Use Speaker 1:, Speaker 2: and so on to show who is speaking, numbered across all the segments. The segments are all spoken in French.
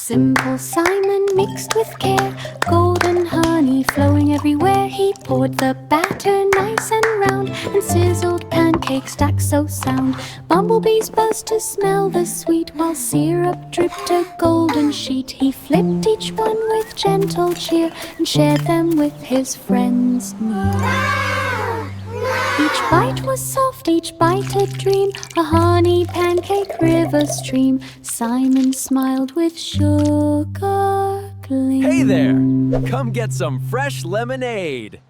Speaker 1: Simple Simon mixed with care, golden honey flowing everywhere. He poured the batter nice and round, and sizzled pancakes stacked so sound. Bumblebees buzzed to smell the sweet, while syrup dripped a golden sheet. He flipped each one with gentle cheer, and shared them with his friends near. Each bite was soft, each bite a dream, a honey pancake river stream. Simon smiled with sugar gleam.
Speaker 2: Hey there! Come get some fresh lemonade!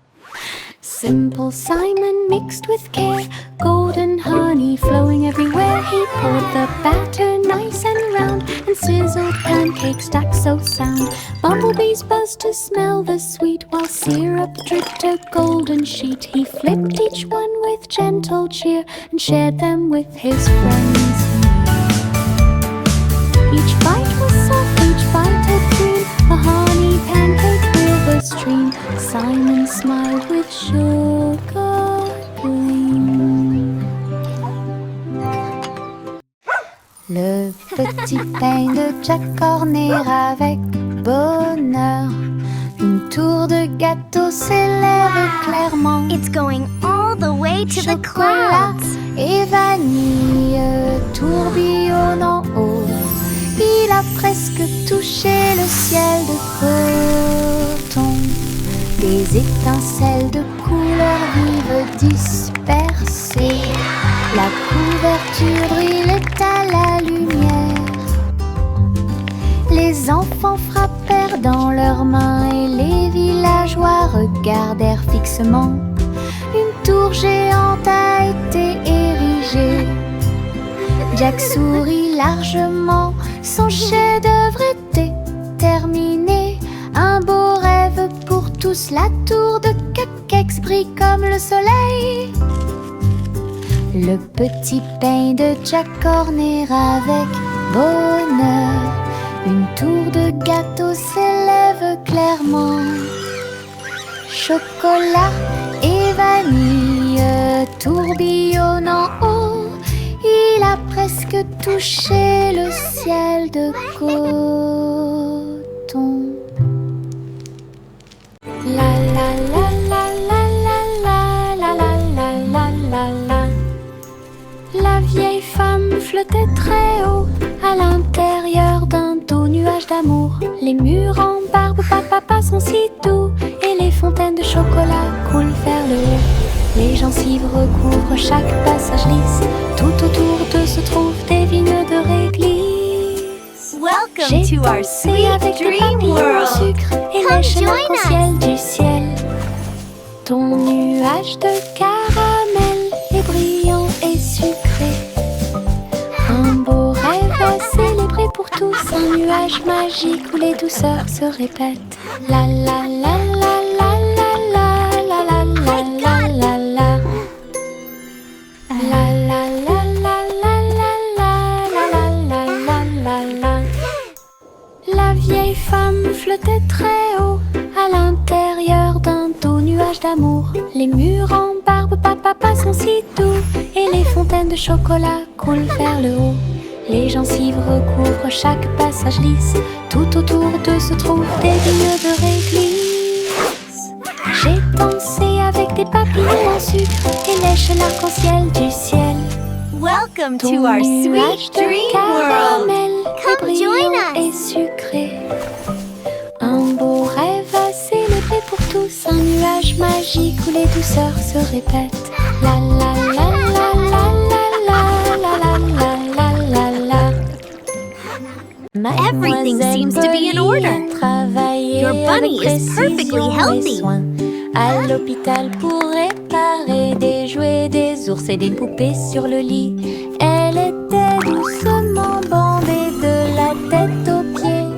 Speaker 1: Simple Simon mixed with care, golden honey flowing everywhere. He poured the batter nice and round, and sizzled pancakes stacked so sound. Bumblebees buzzed to smell the sweet, while syrup dripped a golden sheet. He flipped each one with gentle cheer, and shared them with his friends. Each bite was soft, each bite a dream, a honey pancake river stream. Simon smiled with sugar gleam. Le petit pain de Jack Horner avec bonheur, une tour de gâteau s'élève clairement.
Speaker 3: It's going all the way to the
Speaker 1: Chocolat
Speaker 3: clouds.
Speaker 1: et vanille tourbillonnent en haut. Il a presque touché le ciel de coton. Des étincelles de couleurs vives dispersées. La couverture brille à la lumière. Les enfants frappèrent dans leurs mains et les villageois regardèrent fixement. Une tour géante a été érigée. Jack sourit largement, son chef-d'œuvre était terminé. Un beau rêve pour tous, la tour de Cupcakes brille comme le soleil. Le petit pain de Jack Horner avec bonheur, une tour de gâteau s'élève clairement. Chocolat et vanille tourbillonnent en haut. Il a presque touché le ciel de coton. La la la la la la la la la la la la. La vieille femme flottait très haut à l'intérieur d'un doux nuage d'amour. Les murs en barbe papa sont si doux, et les fontaines de chocolat coulent vers le haut. Les gencives recouvrent chaque passage lisse. Tout autour d'eux se trouvent des vignes de réglisse.
Speaker 3: Welcome to our sweet
Speaker 1: avec des
Speaker 3: dream
Speaker 1: papillons au
Speaker 3: world.
Speaker 1: sucre et
Speaker 3: Come
Speaker 1: lèche
Speaker 3: join
Speaker 1: l'arc-en-ciel du ciel. Ton nuage de caramel est brillant et sucré. Un beau rêve à célébrer pour tous, un nuage magique où les douceurs se répètent. La la la la la la la la la la la la la. La la la la la la la la la la la la. La vieille femme flottait très haut à l'intérieur d'un doux nuage d'amour. Les murs en barbe papa sont si doux, et les fontaines de chocolat coulent vers le haut. Les gencives recouvrent chaque passage lisse. Tout autour d'eux se trouvent des vignes de réglisse. J'ai dansé avec des papillons en sucre et lèche l'arc-en-ciel du ciel.
Speaker 3: Welcome
Speaker 1: Ton
Speaker 3: to our
Speaker 1: nuage
Speaker 3: sweet
Speaker 1: de
Speaker 3: dream world.
Speaker 1: caramel est
Speaker 3: Come join
Speaker 1: brillant
Speaker 3: us.
Speaker 1: et sucré. Un beau rêve à célébrer pour tous, un nuage magique où les douceurs se répètent. La la la la la la la la la la la la.
Speaker 3: Everything seems to be in order. Your bunny is perfectly healthy.
Speaker 1: À l'hôpital pour réparer des jouets, des ours et des poupées sur le lit. Elle était doucement bandée de la tête aux pieds.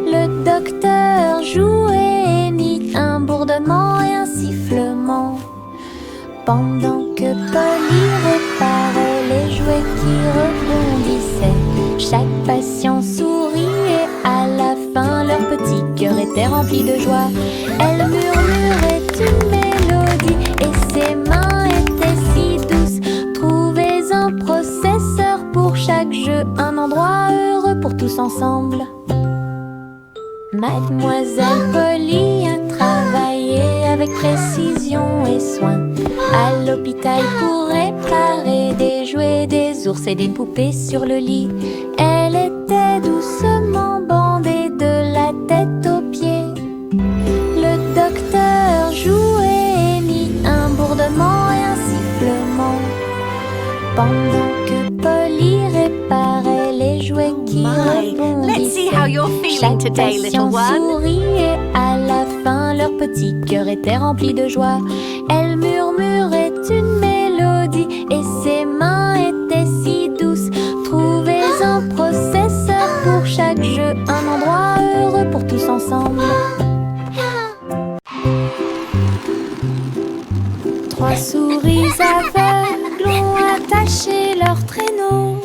Speaker 1: Le docteur jouait et mit un bourdonnement et un sifflement. Pendant que Polly réparait les jouets qui rebondissaient, chaque patient souriait. À la fin, leur petit cœur était rempli de joie. Elle murmurait une mélodie et ses mains étaient si douces. Trouvez un processeur pour chaque jeu, un endroit heureux pour tous ensemble. Mademoiselle Polly a travaillé avec précision et soin à l'hôpital pour réparer des jouets, des ours et des poupées sur le lit. Elle était doucement bandée de la tête aux pieds. Le docteur jouait et mit un bourdement et un sifflement pendant que Polly réparait les jouets qui rebondissaient.
Speaker 3: Let's see how you're feeling
Speaker 1: Chaque
Speaker 3: today, little
Speaker 1: patient
Speaker 3: one.
Speaker 1: souriait, à la fin leur petit cœur était rempli de joie. Elle murmurait une mélodie et ses mains étaient si douces. Trouvez un processeur pour chaque jeu, un endroit heureux pour tous ensemble. 3 souris aveugles ont attaché leur traîneau,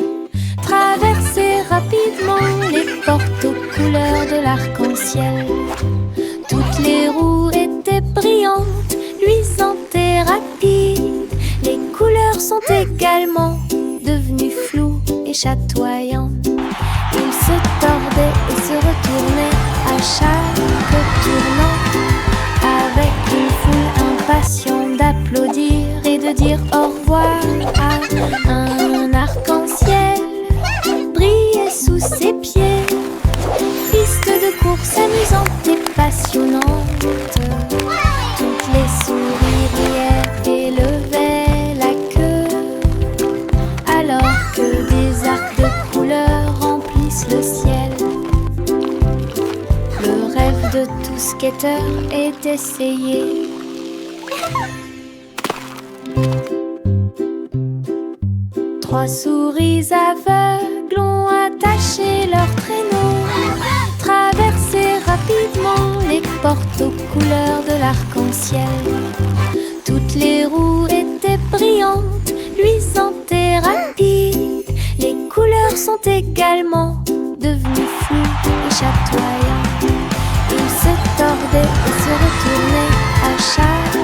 Speaker 1: traversé rapidement les portes aux couleurs de l'arc-en-ciel. Toutes les roues étaient brillantes, luisantes et rapides. Les couleurs sont également devenues floues et chatoyantes. Ils se tordaient et se retournaient à chaque tournant, avec une foule impatiente d'applaudir et de dire au revoir à un arc-en-ciel brillait sous ses pieds. Piste de course amusante et passionnante. Toutes les souris riaient et levaient la queue, alors que des arcs de couleurs remplissent le ciel. Le rêve de tout skateur est essayé. Trois souris aveugles ont attaché leur traîneau, traversé rapidement les portes aux couleurs de l'arc-en-ciel. Toutes les roues étaient brillantes, luisantes et rapides. Les couleurs sont également devenues floues et chatoyantes. Ils se tordaient et se retournaient à chaque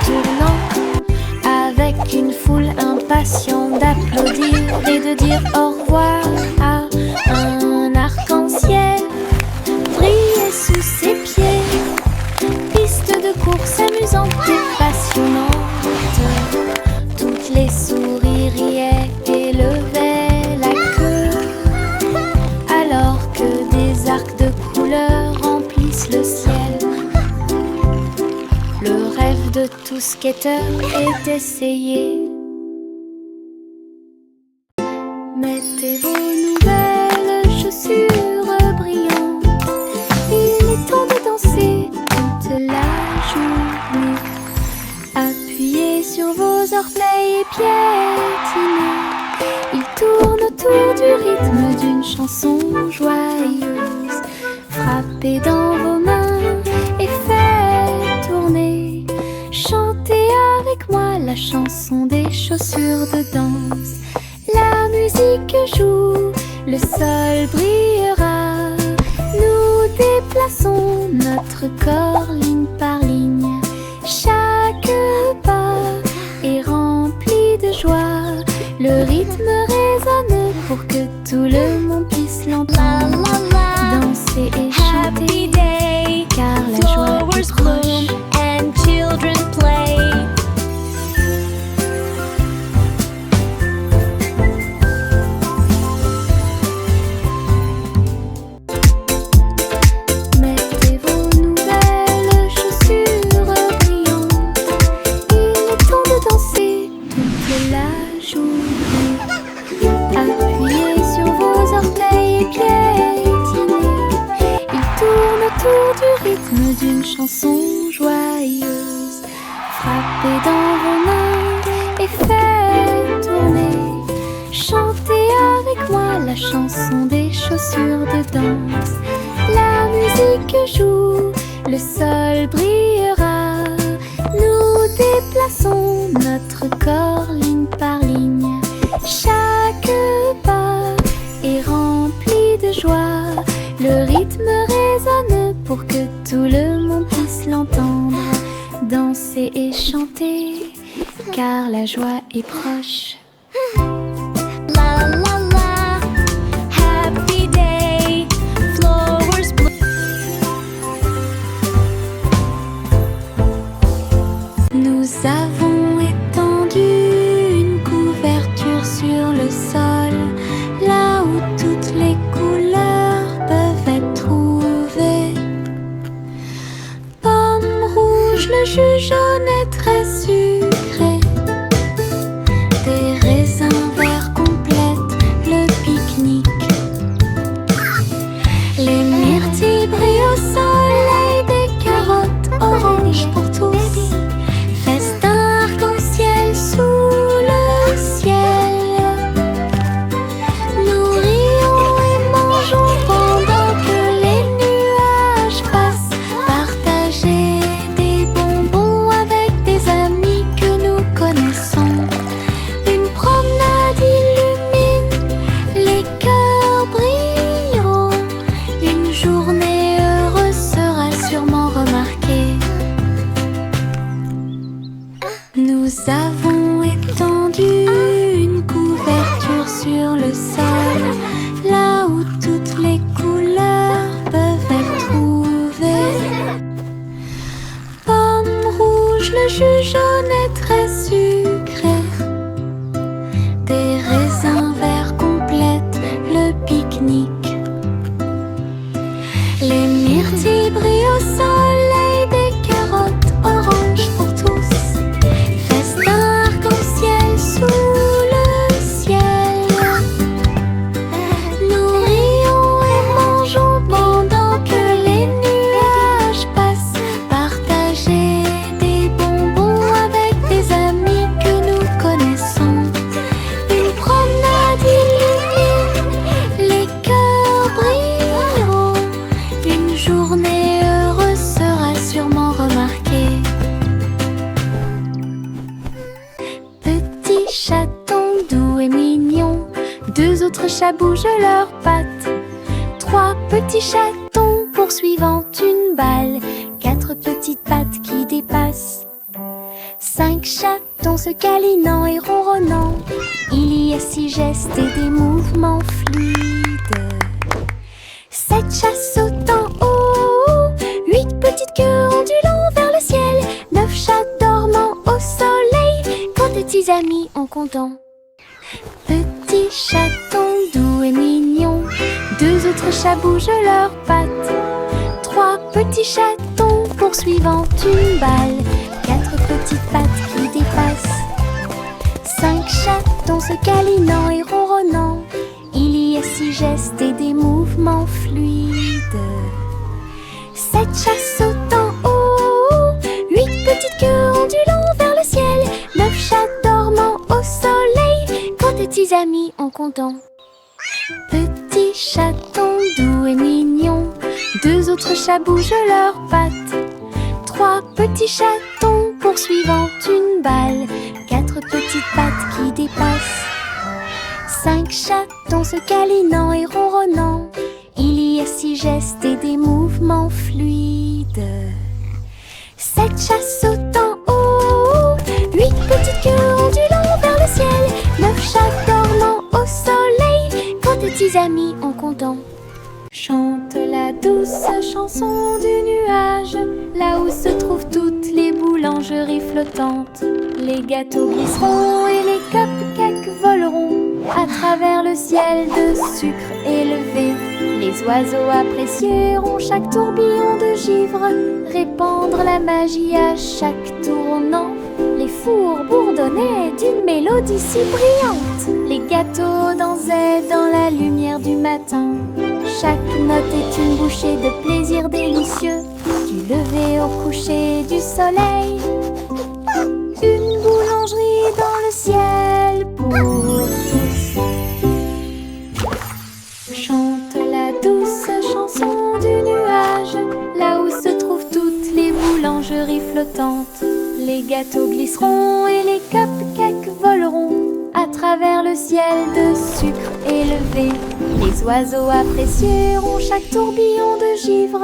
Speaker 1: tournant, avec une foule impatiente d'applaudir et de dire au revoir à un arc-en-ciel brillait sous ses pieds. Piste de course amusante et passionnante. Toutes les souris riaient et levaient la queue, alors que des arcs de couleurs remplissent le ciel. Le rêve de tout skateur est essayé. Mettez vos nouvelles chaussures brillantes. Il est temps de danser toute la journée. Appuyez sur vos orteils et piétinez. Ils tournent autour du rythme d'une chanson joyeuse. Frappez dans vos mains et faites tourner. Chantez avec moi la chanson des chaussures de danse. La musique joue, le sol brillera. Nous déplaçons notre corps ligne par ligne. Chaque pas est rempli de joie. Le rythme résonne pour que tout le monde puisse l'entendre. Danser et chanter, car la joie est proche.
Speaker 3: And children play.
Speaker 1: Mettez vos nouvelles chaussures brillantes. Il est temps de danser toute la journée. Appuyez sur vos orteils et piétinez. Ils tournent autour du rythme d'une chanson joyeuse. Frappez dans vos mains et faites tourner. Chantez avec moi la chanson des chaussures de danse. La musique joue, le sol brillera. Nous déplaçons notre corps ligne par ligne. Chaque pas est rempli de joie. Le rythme résonne pour que tout le monde puisse l'entendre. Danser et chanter, car la joie est proche.
Speaker 3: La la la, happy day, flowers bloom.
Speaker 1: chaton doux et mignon, 2 autres chats bougent leurs pattes. 3 petits chatons poursuivant une balle, 4 petites pattes qui dépassent. 5 chatons se câlinant et ronronnant, il y a 6 gestes et des mouvements fluides. 7 chats sautant haut, 8 petites queues ondulant vers le ciel, 9 chats dormant au soleil, quand tes petits amis en comptant. Petit chaton doux et mignon, 2 autres chats bougent leurs pattes. 3 petits chatons poursuivant une balle, 4 petites pattes qui dépassent. 5 chatons se câlinant et ronronnant, il y a 6 gestes et des mouvements fluides. 7 chats sautant haut, 8 petites queues ondulant vers le ciel, 9 chats dormant au soleil, quand tes petits amis en comptant. Petit chaton doux et mignon, 2 autres chats bougent leurs pattes. 3 petits chatons poursuivant une balle, 4 petites pattes qui dépassent. 5 chatons se câlinant et ronronnant, il y a 6 gestes et des mouvements fluides. 7 chats sautant haut, 8 petites queues ondulant vers le ciel, 9 chats dormant au soleil, quand tes petits amis en comptant. Chante la douce chanson du nuage, là où se trouvent toutes les boulangeries flottantes. Les gâteaux glisseront et les cupcakes voleront à travers le ciel de sucre élevé. Les oiseaux apprécieront chaque tourbillon de givre, répandre la magie à chaque tournant. Les fours bourdonnaient d'une mélodie si brillante, les gâteaux dansaient dans la lumière du matin. Chaque note est une bouchée de plaisir délicieux, du lever au coucher du soleil. Une boulangerie dans le ciel pour tous. Chante la douce chanson du nuage, là où se trouvent toutes les boulangeries flottantes. Les gâteaux glisseront et les cupcakes voleront à travers le ciel de sucre élevé. Les oiseaux apprécieront chaque tourbillon de givre,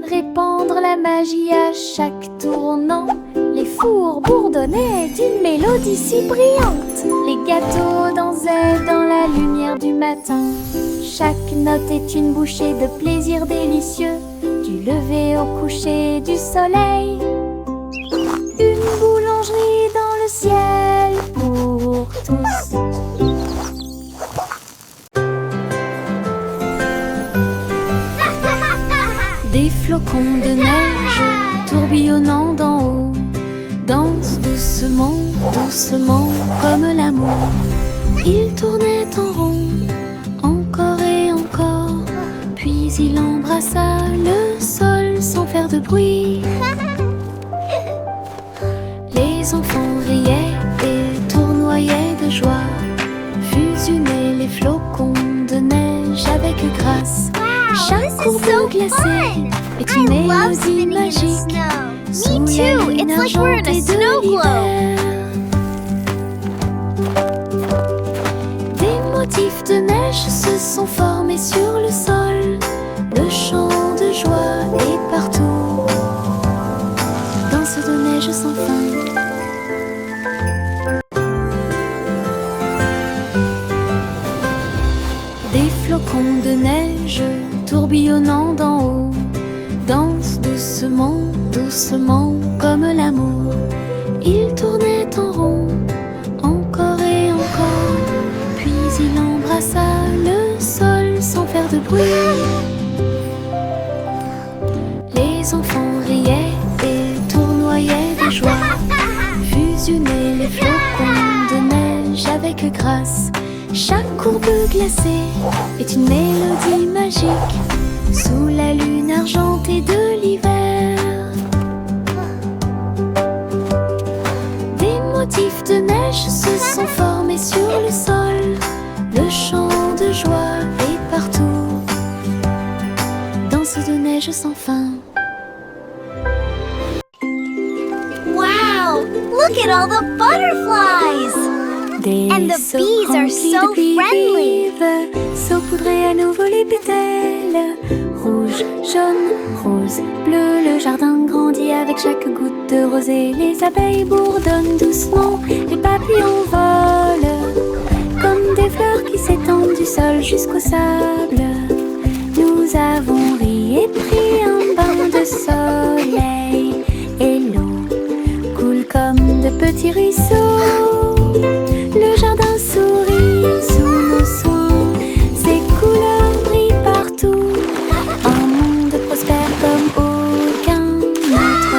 Speaker 1: répandre la magie à chaque tournant. Les fours bourdonnaient d'une mélodie si brillante, les gâteaux dansaient dans la lumière du matin. Chaque note est une bouchée de plaisir délicieux, du lever au coucher du soleil. Une boulangerie dans le ciel pour tous. Des flocons de neige tourbillonnant d'en haut dansent doucement, doucement comme l'amour. Ils tournaient en rond, encore et encore, puis il embrassa le sol sans faire de bruit. Les enfants riaient et tournoyaient de joie, fusionnaient les flocons de neige avec grâce. Chaque courbe glacée est une mélodie magique sous la lune argentée de l'hiver. Des motifs de neige se sont formés sur le sol. Le chant de joie est partout. Danse de neige sans fin. Des flocons de neige tourbillonnant d'en haut dansent doucement, doucement comme l'amour. Ils tournaient en rond, encore et encore, puis il embrassa le sol sans faire de bruit. Les enfants riaient et tournoyaient de joie, fusionnaient les flocons de neige avec grâce. Chaque courbe glacée est une mélodie magique sous la lune argentée de l'hiver. Des motifs de neige se sont formés sur le sol. Le chant de joie est partout. Danse de neige sans fin.
Speaker 3: Wow! Look at all the butterflies! And the bees are so friendly.
Speaker 1: Saupoudrer à nouveau les pétales. Rouge, jaune, rose, bleu. Le jardin grandit avec chaque goutte de rosée. Les abeilles bourdonnent doucement. Les papillons volent comme des fleurs qui s'étendent du sol jusqu'au sable. Nous avons ri et pris un bain de soleil. Et l'eau coule comme de petits ruisseaux. Le jardin sourit sous nos soins. Ses couleurs brillent partout. Un monde prospère comme aucun autre.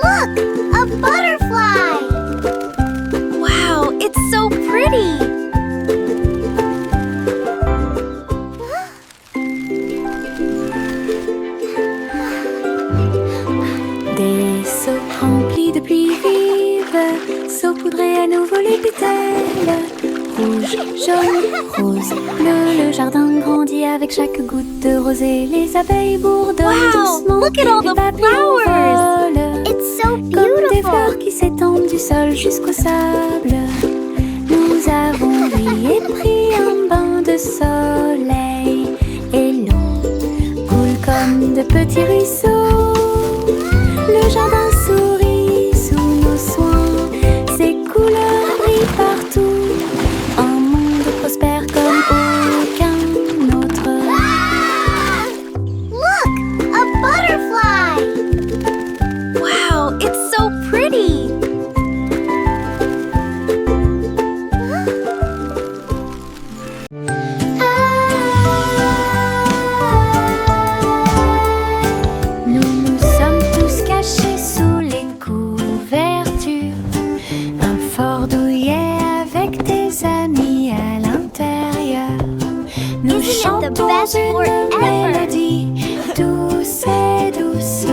Speaker 3: Look, a butterfly. Wow, it's so pretty.
Speaker 1: Des seaux remplis de pluie vive, saupoudrer à nouveau les pétales. Rouge, jaune, rose, bleu. Le jardin grandit avec chaque goutte de rosée. Les abeilles bourdonnent
Speaker 3: Wow,
Speaker 1: doucement.
Speaker 3: look at all
Speaker 1: Les
Speaker 3: the
Speaker 1: papillons
Speaker 3: flowers.
Speaker 1: volent
Speaker 3: It's so
Speaker 1: comme des fleurs
Speaker 3: beautiful.
Speaker 1: qui s'étendent du sol jusqu'au sable. Nous avons ri et pris un bain de soleil. Et l'eau coule comme de petits ruisseaux. Le jardin sourit sous nos soins. Ses couleurs brillent partout. Un monde prospère comme aucun autre.
Speaker 3: Look, a butterfly. Wow, it's so pretty.
Speaker 1: Nous nous sommes tous cachés sous les couvertures. Un fort douillet avec des amis à l'intérieur. Nous
Speaker 3: Isn't it the
Speaker 1: chantons
Speaker 3: best
Speaker 1: une
Speaker 3: forever?
Speaker 1: mélodie douce et douce.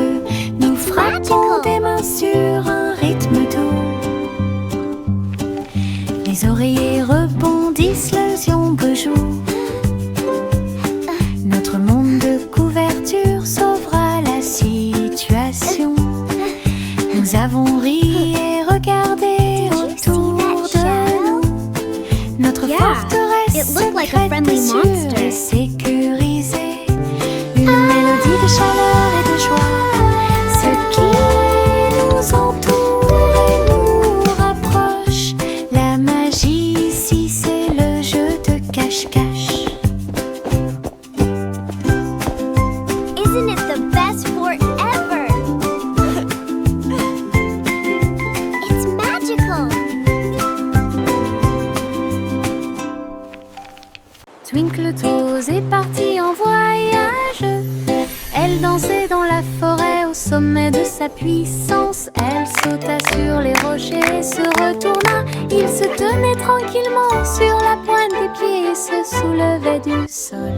Speaker 1: Nous frappons
Speaker 3: Magical.
Speaker 1: des mains sur un rythme doux. Les oreillers rebondissent, les ombres jouent. Notre monde de couverture sauvera la situation. Nous avons ri et regardé
Speaker 3: Did you see
Speaker 1: autour
Speaker 3: that
Speaker 1: de
Speaker 3: shadow?
Speaker 1: nous. Notre
Speaker 3: Yeah,
Speaker 1: forteresse
Speaker 3: it looked like a
Speaker 1: secrète
Speaker 3: friendly
Speaker 1: est sûre
Speaker 3: monster.
Speaker 1: et sécurisée. Une mélodie de chaleur et de joie. Ce qui nous entoure et nous rapproche. La magie ici, c'est le jeu de cache-cache.
Speaker 3: Isn't it the best forever? It's magical.
Speaker 1: Twinkle Toes est partie en voyage. Elle dansait dans la forêt au sommet de sa puissance. Elle sauta sur les rochers et se retourna. Il se tenait tranquillement sur la pointe des pieds et se soulevait du sol.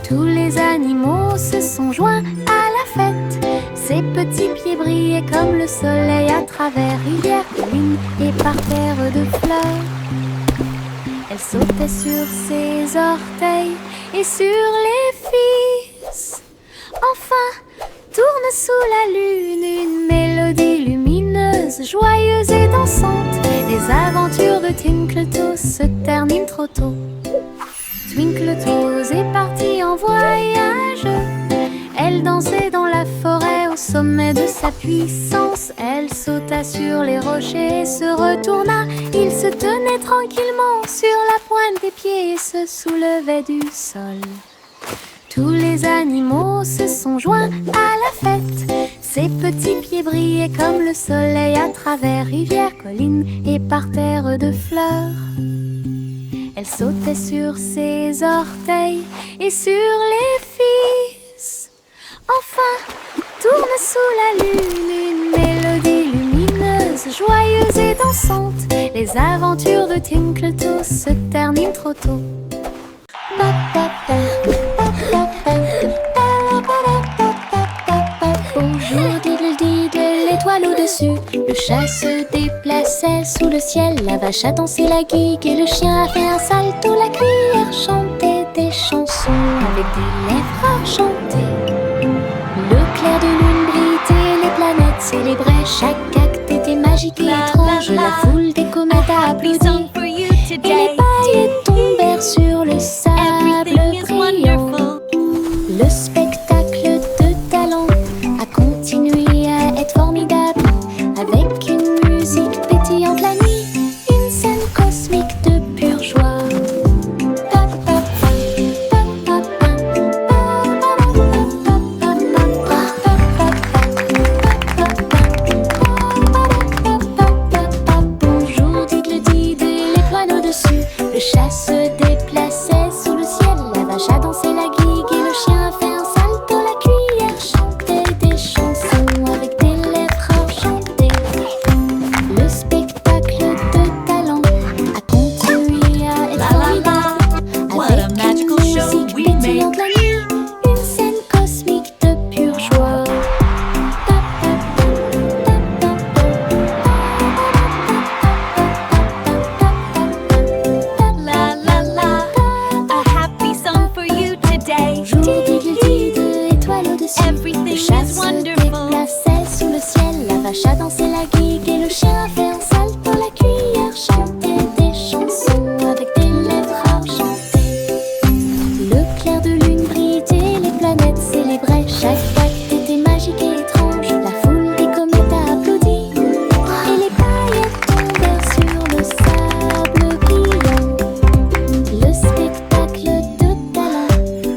Speaker 1: Tous les animaux se sont joints à la fête. Ses petits pieds brillaient comme le soleil à travers rivières, collines et parterres de fleurs. Elle sautait sur ses orteils et sur les fils. Enfin, tourne sous la lune une mélodie lumineuse, joyeuse et dansante. Les aventures de Twinkle Toes se terminent trop tôt. Twinkle Toes est partie en voyage. Elle dansait dans la forêt au sommet de sa puissance. Elle sauta sur les rochers et se retourna. Il se tenait tranquillement sur la pointe des pieds et se soulevait du sol. Tous les animaux se sont joints à la fête. Ses petits pieds brillaient comme le soleil à travers rivières, collines et parterres de fleurs. Elle sautait sur ses orteils et sur les fils. Enfin, tourne sous la lune une mélodie lumineuse, joyeuse et dansante. Les aventures de Twinkle Toes se terminent trop tôt. Bonjour diddle-diddle, l'étoile au-dessus. Le chat se déplaçait sous le ciel. La vache a dansé la gigue et le chien a fait un salto. La cuillère chantait des chansons avec des lèvres enchantées. Le clair de lune brillait, les planètes célébraient. Chaque acte était magique. magique et étrange, la foule des comètes a applaudi. Et les paillettes tombèrent sur le sable brillant. Le spectacle de talent a continué à être formidable, avec une musique pétillante la nuit, une scène cosmique de pure joie. Bonjour, dites-le, dites, les poils au-dessus. Le chat se déplaçait sous le ciel, la vache a dansé la guigue et le chien a fait un salto. La cuillère chantait des chansons avec des lettres enchantées. Le spectacle de talent a continué à être formidable, avec une musique pétillante la nuit, une scène cosmique de pure joie. Bonjour, digue-le-digue, étoile au-dessus. Le chat se déplaçait sous le ciel, la vache a dansé la guigue et le chien a fait un salto. La cuillère chantait des chansons avec des lettres enchantées. Le clair de lune brillait, les planètes célébraient. Chaque acte était magique et étrange, la foule des comètes a applaudi. Et les paillettes tombèrent sur le sable brillant. Le spectacle de talent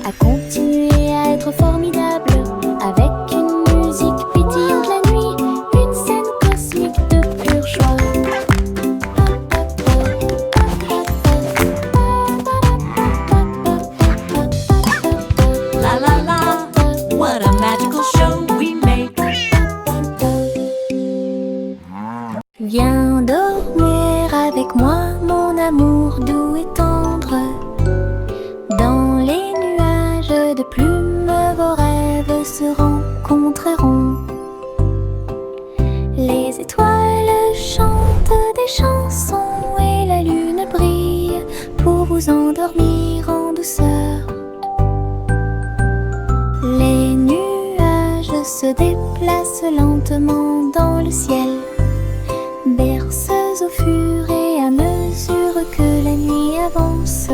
Speaker 1: a continué à être formidable, avec une musique pétillante la nuit, une scène cosmique de pure joie.
Speaker 4: What a magical show we make.
Speaker 1: Viens dormir avec moi, mon amour doux et tendre. Dans les nuages de plumes, vos rêves se rencontreront. Les étoiles chantent des chansons et la lune brille pour vous endormir en douceur. Les nuages se déplacent lentement dans le ciel, berceuses au fur et à mesure que la nuit avance.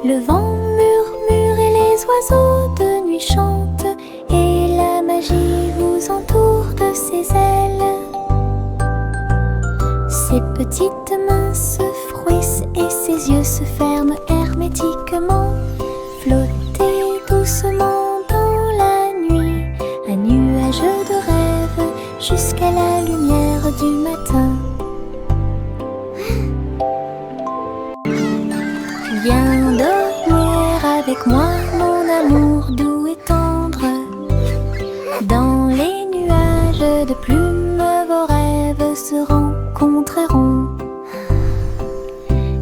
Speaker 1: Le vent murmure et les oiseaux de nuit chantent, et la magie vous entoure de ses ailes. Ses petites mains se frouissent et ses yeux se ferment hermétiquement. Flottez doucement dans la nuit, un nuage de rêve jusqu'à la lumière du matin. Viens dormir avec moi, mon amour doux et tendre. Dans les nuages de plumes, vos rêves se rencontreront.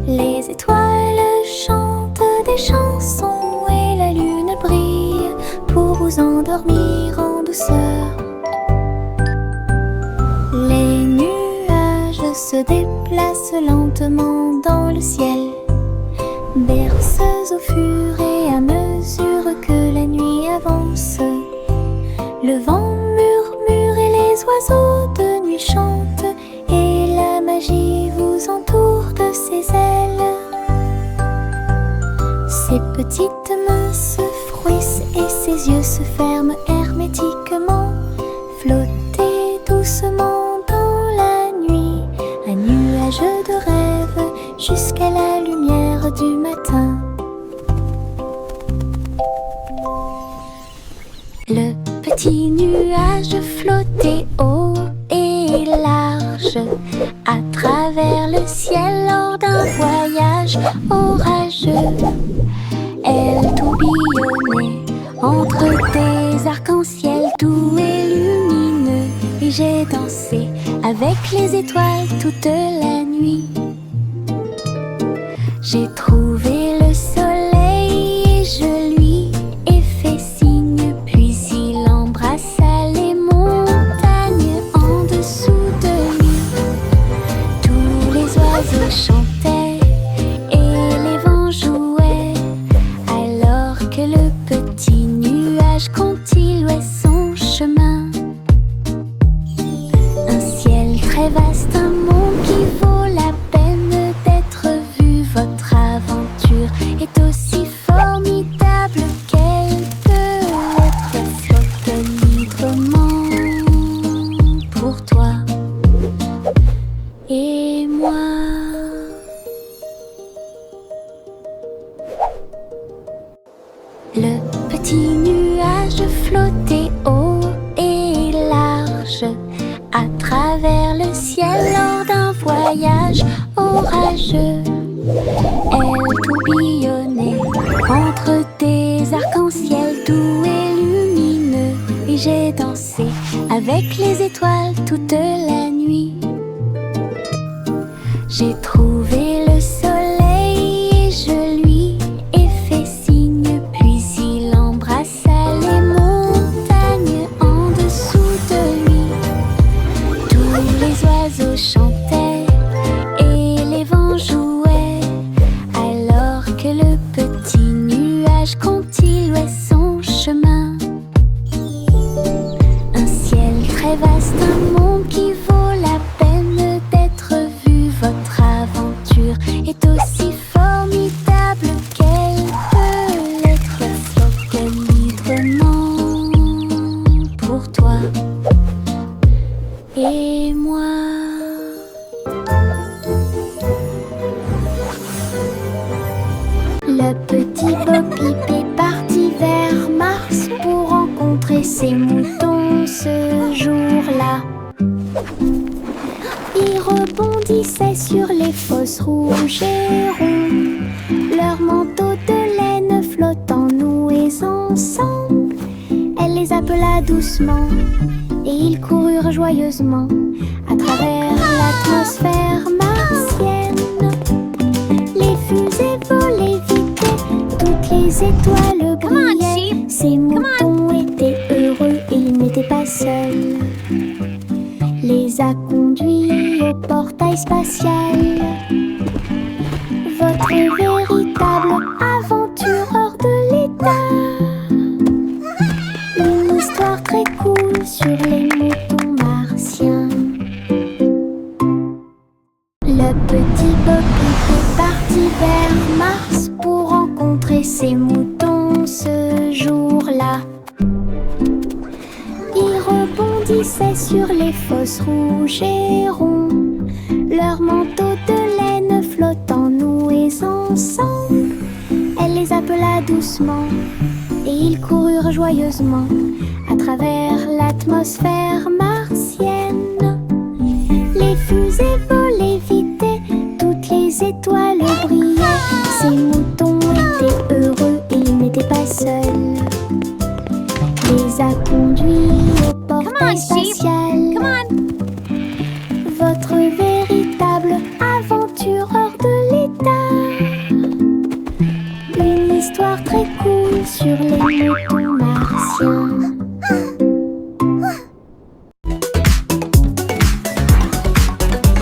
Speaker 1: Les étoiles chantent des chansons et la lune brille pour vous endormir en douceur. Les nuages se déplacent lentement dans le ciel, berceuses au fur et à mesure que la nuit avance. Le vent murmure et les oiseaux de nuit chantent, et la magie vous entoure de ses ailes. Ses petites mains se frouissent et ses yeux se ferment hermétiquement. Flottez doucement dans la nuit, un nuage de rêve jusqu'à la lumière du matin. Le petit nuage flottait haut et large à travers le ciel lors d'un voyage orageux. Elle tourbillonnait entre des arcs-en-ciel doux et lumineux, et j'ai dansé avec les étoiles toute la nuit. J'ai trouvé le soleil et je lui ai fait signe, puis il embrassa les montagnes en dessous de lui. Tous les oiseaux chantaient et les vents jouaient, alors que le petit nuage continuait son chemin. Un ciel très très vaste, un monde qui vaut la peine d'être vu. Votre aventure est aussi formidable qu'elle peut l'être. Flotte librement pour toi et moi. Le petit nuage flottait haut et large à travers le ciel lors d'un voyage orageux. Elle tourbillonnait entre des arcs-en-ciel doux et lumineux, et j'ai dansé avec les étoiles toute la nuit. J'ai trouvé le soleil et je lui ai fait signe, puis il embrassa les montagnes en dessous de lui. Tous les oiseaux chantaient et les vents jouaient, alors que le petit nuage continuait son chemin. Un ciel très vaste, un monde qui vaut la peine d'être vu. Votre aventure est aussi formidable qu'elle peut l'être. Flotte librement pour toi et moi. Le petit Bo-Peep est parti vers Mars pour rencontrer ses moutons ce jour-là. Ils rebondissaient sur les fosses rouges et rondes, leurs manteaux de laine flottant noués ensemble. Elle les appela doucement et ils coururent joyeusement à travers l'atmosphère martienne. Les fusées volaient vite et toutes les étoiles brillaient. Ces moutons étaient heureux, ils n'étaient pas seuls. Les a conduits au portail spatial. Votre véritable aventure hors de l'état. Une histoire très cool sur les moutons martiens. Le petit Bo-Peep est parti vers Mars pour rencontrer ses moutons ce jour-là. Ils rebondissaient sur les fosses rouges et rondes, leurs manteaux de laine flottant noués ensemble. Elle les appela doucement et ils coururent joyeusement à travers l'atmosphère martienne. Les fusées volaient vite et toutes les étoiles brillaient. Ces moutons étaient heureux et ils n'étaient pas seuls. Les a conduits au portail spatial. Votre véritable aventure hors de l'état. Une histoire très cool sur les moutons martiens.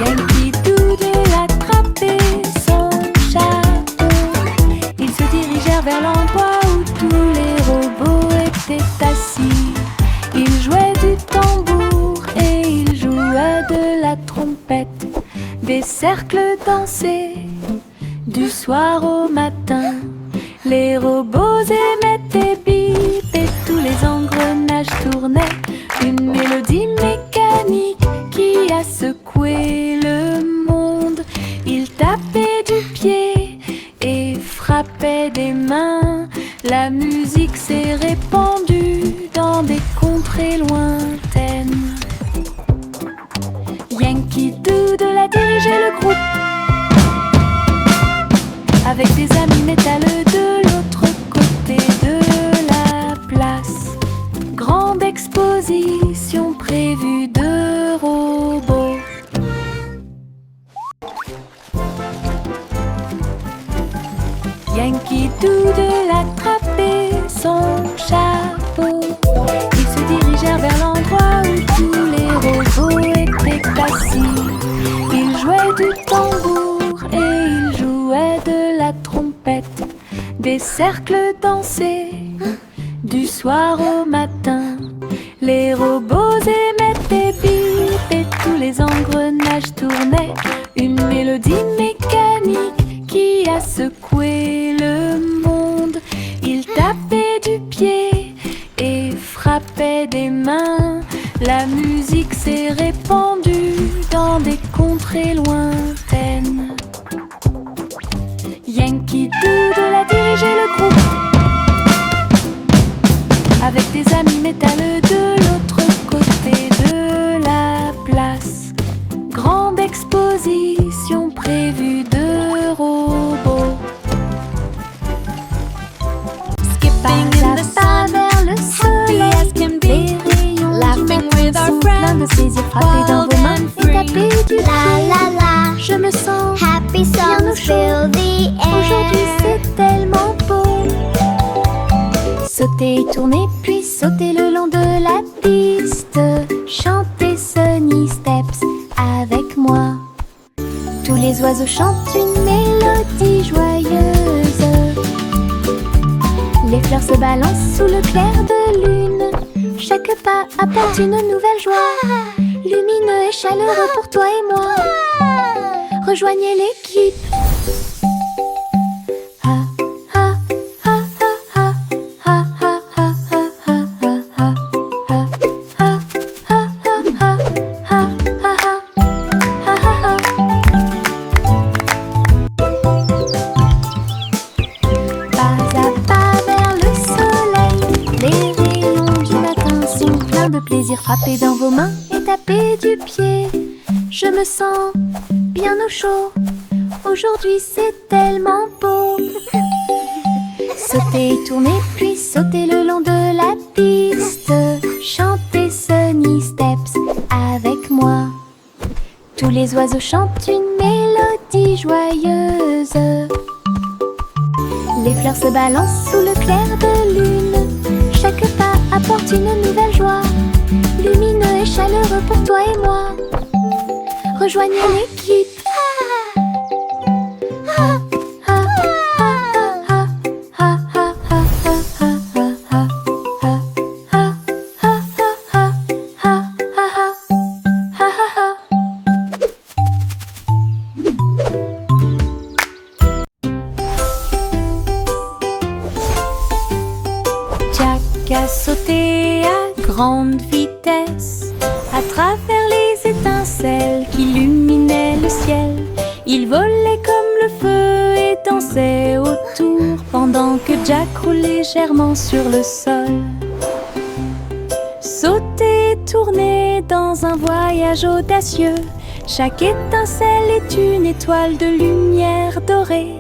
Speaker 5: Yankee Doodle attrapait son chapeau. Ils se dirigèrent vers l'endroit où tous les robots étaient assis. Ils jouaient du tambour et ils jouaient de la trompette. Des cercles dansaient du soir au matin. Les robots émettaient bip et tous les engrenages tournaient. Une mélodie mécanique qui a secoué le monde. Ils tapaient du pied et frappaient des mains. La musique s'est répandue dans des contrées lointaines. Yankee Doodle a dirigé le groupe avec des amis métalleux de l'autre côté de la place. Grande exposition prévue de robots. Yankee Doodle attrapait son chapeau. Ils se dirigèrent vers l'endroit où tous les robots étaient assis. Ils jouaient du tambour et ils jouaient de la trompette. Des cercles dansaient du soir au matin. Les robots émettaient bip et tous les engrenages s'est répandu dans des contrées lointaines. Yankee Doodle a dirigé le groupe avec des amis métalleux de l'autre côté de la place. Grande exposition prévue de robots.
Speaker 3: Skipping in the sun,
Speaker 5: Vers le
Speaker 3: happy
Speaker 5: soleil,
Speaker 3: as can be,
Speaker 5: les rayons du
Speaker 3: laughing
Speaker 5: matin
Speaker 3: with our
Speaker 5: sont pleins de
Speaker 3: friends,
Speaker 5: plaisir. Frapper dans
Speaker 3: wild
Speaker 5: vos mains
Speaker 3: and
Speaker 5: et
Speaker 3: free.
Speaker 5: taper du pied. Je me sens
Speaker 6: Happy
Speaker 5: bien au
Speaker 6: songs
Speaker 5: chaud.
Speaker 6: fill the
Speaker 5: Aujourd'hui
Speaker 6: air.
Speaker 5: c'est tellement beau. Sauter, tourner, puis sauter le long de la piste. Chanter Sunny Steps avec moi. Tous les oiseaux chantent une mélodie joyeuse. Les fleurs se balancent sous le clair de lune. Chaque pas apporte une nouvelle joie. Lumineux et chaleureux pour toi et moi. Rejoignez l'équipe. Ah, ah, ah, ah, ah, ah, ah, ah, ah, ah, ah, ah, ah, ah, ah, ah, ah, ah. Pas à pas vers le soleil, les rayons du matin sont pleins de plaisir. Frapper dans vos mains et taper du pied. Je me sens bien au chaud. Aujourd'hui c'est tellement beau. Sauter, tourner, puis sauter le long de la piste. Chanter Sunny Steps avec moi. Tous les oiseaux chantent une mélodie joyeuse. Les fleurs se balancent sous le clair de lune. Chaque pas apporte une nouvelle joie. Lumineux et chaleureux pour toi et moi. Rejoignez l'équipe. Jack a sauté à grande vitesse à travers les étincelles qui illuminaient le ciel. Il volait comme le feu et dansait autour pendant que Jack roulait légèrement sur le sol. Sauter, tourner dans un voyage audacieux. Chaque étincelle est une étoile de lumière dorée.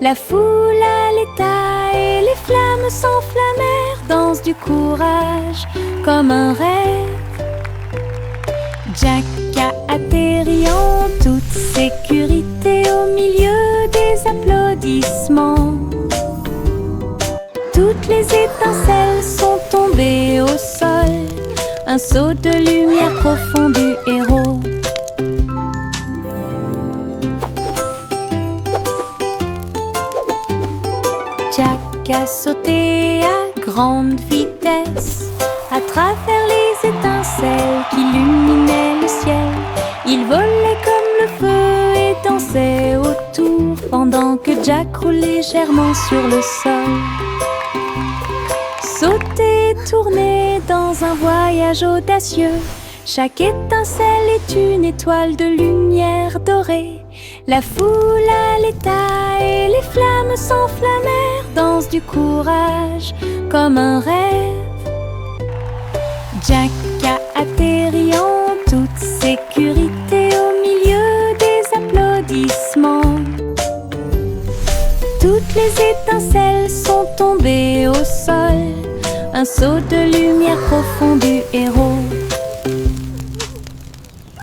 Speaker 5: La foule à l'état et les flammes s'enflammèrent. Danse du courage comme un rêve. Jack a atterri en toute sécurité au milieu des applaudissements. Toutes les étincelles sont tombées au sol. Un saut de lumière profond du héros. Jack a sauté à grande vitesse à travers les étincelles qui illuminaient le ciel. Il volait comme le feu et dansait autour pendant que Jack roulait légèrement sur le sol. Sauter, tourner dans un voyage audacieux. Chaque étincelle est une étoile de lumière dorée. La foule à l'état et les flammes s'enflammèrent. Danse du courage comme un rêve. Jack a atterri en toute sécurité au milieu des applaudissements. Toutes les étincelles sont tombées au sol. Un saut de lumière profond du héros.